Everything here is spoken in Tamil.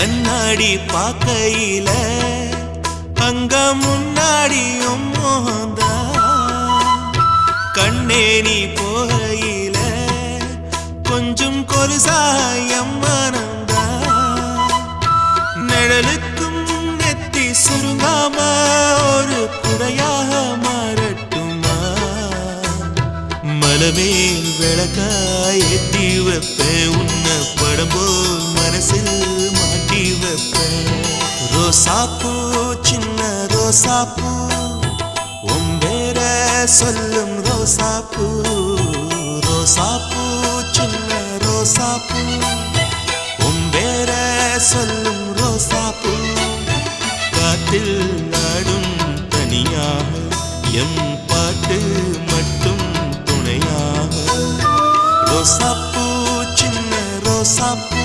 கண்ணாடி பார்க்கையில அங்க முன்னாடியும் மோகந்தா கண்ணே நீ போகையில கொஞ்சம் கொலுசாயம் மனந்தா நிழலுக்கும் நெத்தி சுருங்காம ஒரு குறையாக மாறட்டுமா மலமேல் விளக்காய் ஏத்தி வைப்பேன் உன்னை படம் போல் மனசில் மாட்டி வைப்பேன் ரோசாப்பூ சின்ன ரோசாப்பூ உன் பேர சொல்லும் ரோசாப்பூ ரோசாப்பூ சின்ன ரோசாப்பூ உன் பேர சொல்லும் ரோசாப்பூ காத்தில் நாடும் தனியாக எம் பாட்டு மட்டும் துணையாக ரோசாப்பூ சின்ன ரோசாப்பூ